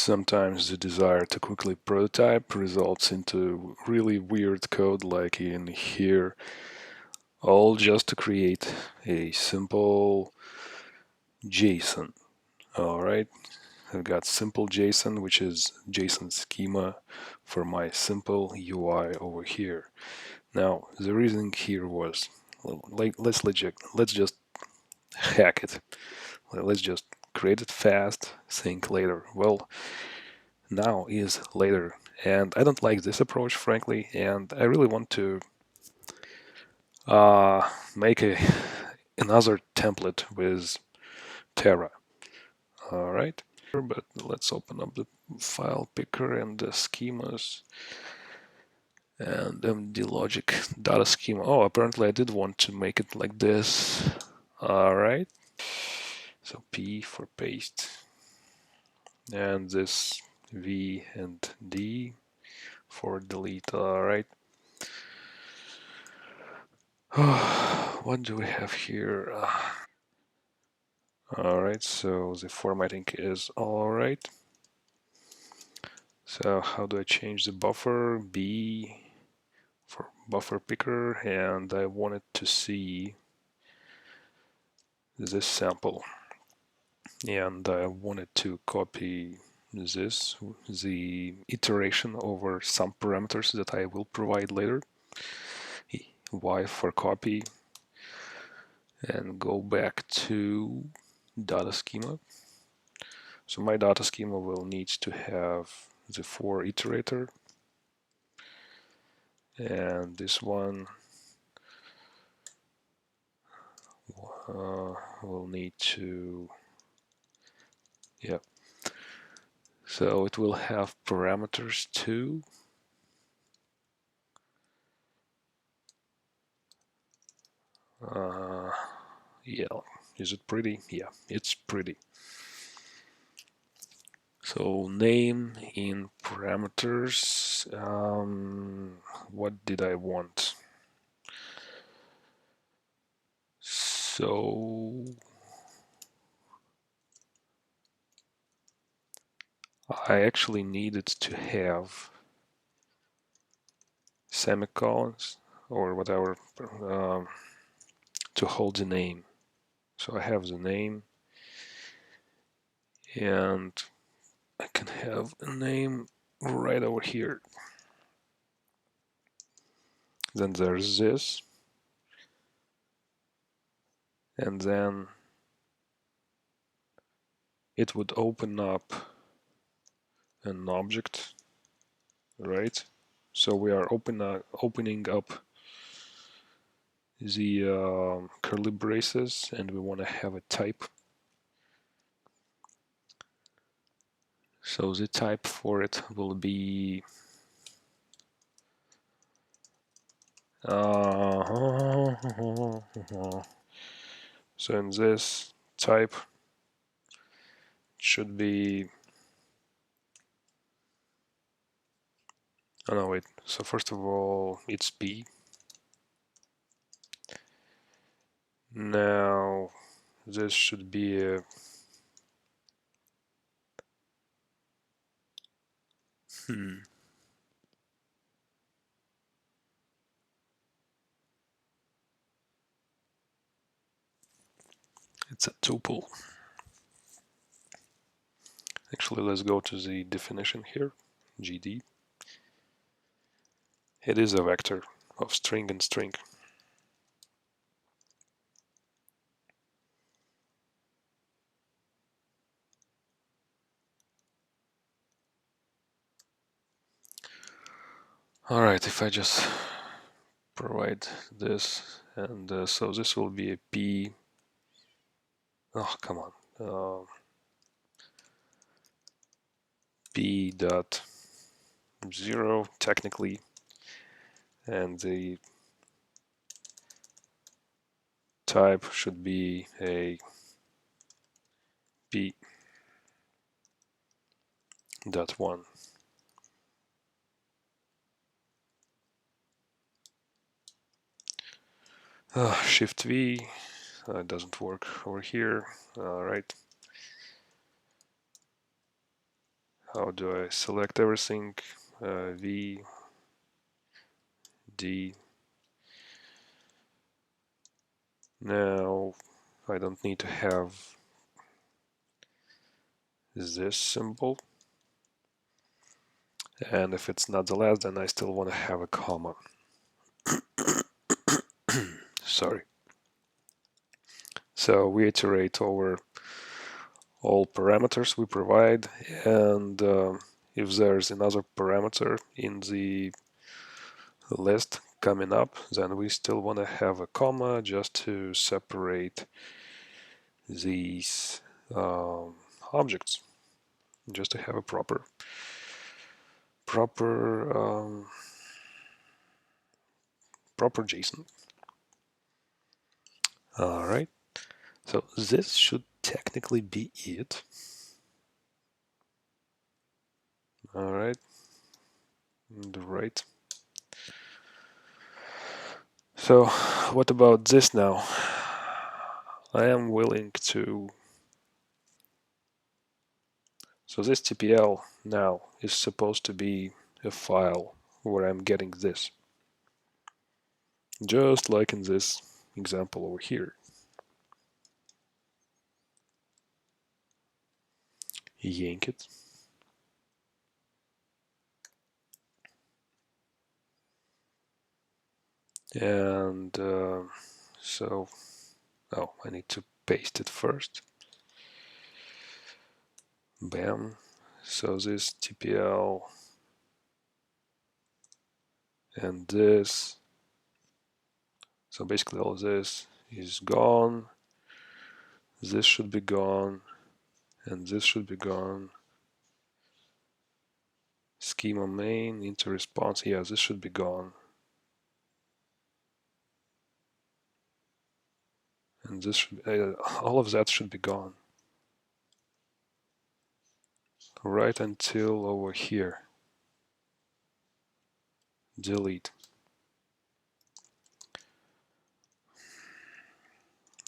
Sometimes the desire to quickly prototype results into really weird code like in here, all just to create a simple JSON. Alright, I've got simple JSON, which is JSON schema for my simple UI over here. Now, the reasoning here was, like, let's just hack it. Let's just create it fast, think later. Well, now is later, and I don't like this approach, frankly, and I really want to make another template with Tera. All right, but let's open up the file picker and the schemas and MD logic data schema. Oh, apparently I did want to make it like this. All right, so P for paste, and this V and D for delete. All right. What do we have here? All right, so the formatting is all right. So how do I change the buffer? B for buffer picker, and I wanted to see this sample, and I wanted to copy this, the iteration over some parameters that I will provide later. Y for copy, and go back to data schema. So my data schema will need to have the for iterator, and this one will need to, yeah. So it will have parameters too. Yeah, is it pretty? Yeah, it's pretty. So name in parameters, what did I want? So I actually needed to have semicolons or whatever to hold the name. So I have the name, and I can have a name right over here. Then there's this, and then it would open up an object, right? So we are opening up the curly braces, and we want to have a type. So the type for it will be so in this type it should be, oh no, wait, so first of all it's P. Now this should be a it's a tuple. Actually, let's go to the definition here, GD. It is a vector of string and string. Alright, if I just provide this, and so this will be a P. Oh, come on. P dot 0 technically, and the type should be a P dot 1. Shift V doesn't work over here. All right. How do I select everything? V, D. Now I don't need to have this symbol. And if it's not the last, then I still want to have a comma. Sorry. So we iterate over all parameters we provide, and if there's another parameter in the list coming up, then we still want to have a comma just to separate these objects, just to have a proper JSON. All right, so this should technically be it. All right, right. So what about this now? I am willing to. So this TPL now is supposed to be a file where I'm getting this, just like in this example over here. Yank it. And so, oh, I need to paste it first. Bam. So this TPL and this. So basically all this is gone. This should be gone. And this should be gone. Schema main into response. Yeah, this should be gone. And this should all of that should be gone. Right until over here. Delete.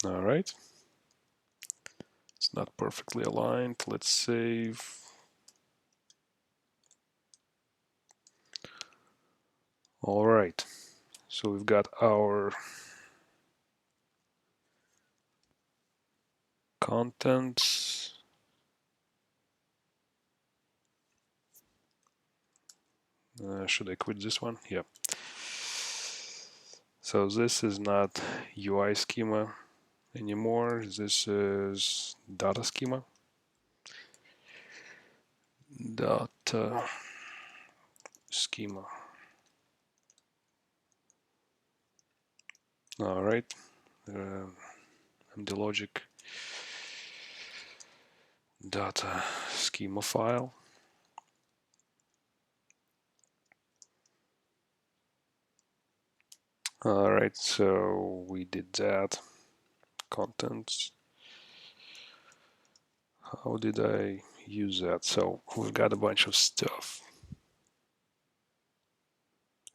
All right. It's not perfectly aligned. Let's save. All right. So we've got our contents. Should I quit this one? Yeah. So this is not UI schema anymore. This is data schema. Data schema. All right. MD logic data schema file. All right, so we did that. Contents. How did I use that? So we've got a bunch of stuff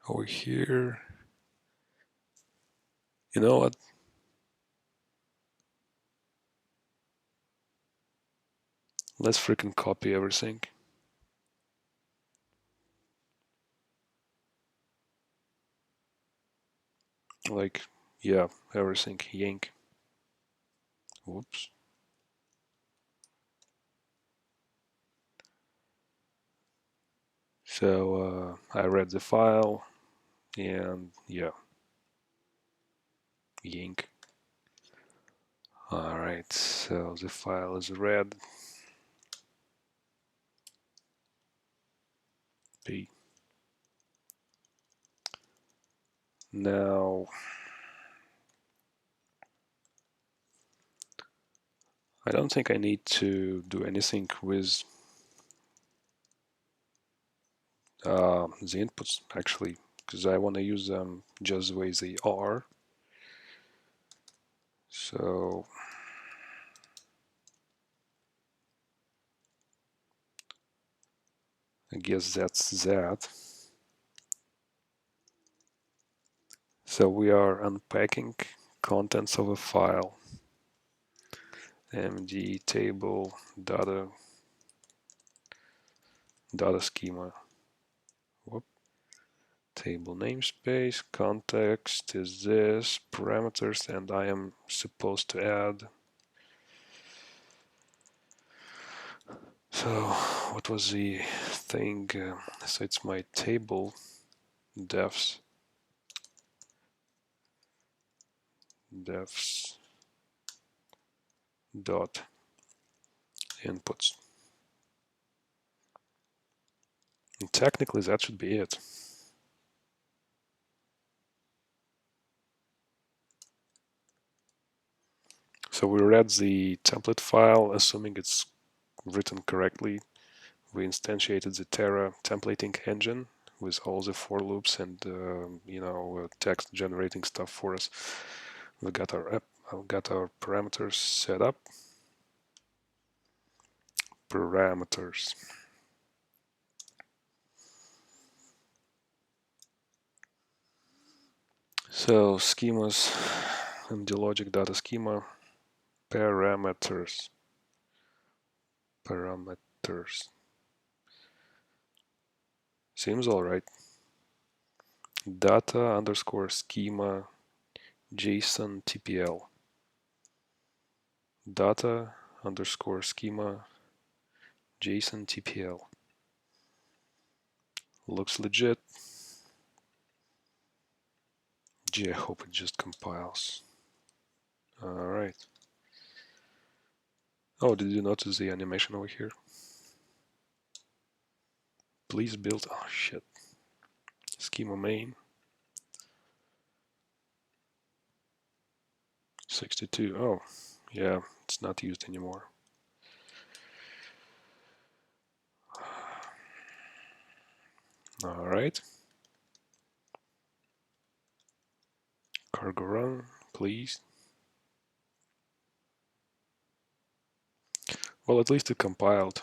over here. You know what? Let's freaking copy everything. Like, yeah, everything. Yank. Whoops. So I read the file and yeah, yank. All right, so the file is read. P. Now, I don't think I need to do anything with the inputs actually, because I want to use them just the way they are. So I guess that's that. So we are unpacking contents of a file. MD table data data schema. Whoop. Table namespace, context is this, parameters, and I am supposed to add. So what was the thing? So it's my table defs dot inputs. And technically that should be it. So we read the template file, assuming it's written correctly. We instantiated the Tera templating engine with all the for loops and text generating stuff for us. We got our parameters set up. Parameters. So schemas, MD logic data schema, parameters. Seems all right. Data underscore schema JSON TPL. Data underscore schema JSON TPL. Looks legit. Gee, I hope it just compiles. Alright. Oh, did you notice the animation over here? Please build. Oh shit. Schema main. 62. Oh, yeah, it's not used anymore. Alright. Cargo run, please. Well, at least it compiled.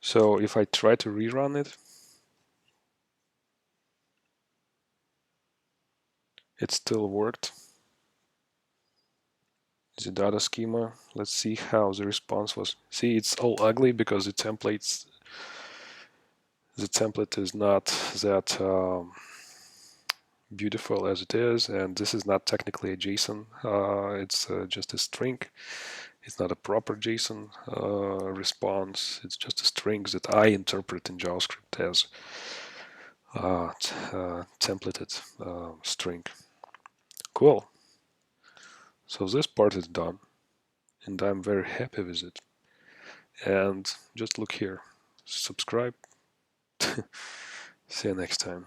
So if I try to rerun it, it still worked. The data schema. Let's see how the response was. See, it's all ugly because the template is not that beautiful as it is, and this is not technically a JSON. It's just a string. It's not a proper JSON response. It's just a string that I interpret in JavaScript as templated string. Cool. So this part is done, and I'm very happy with it. And just look here. Subscribe. See you next time.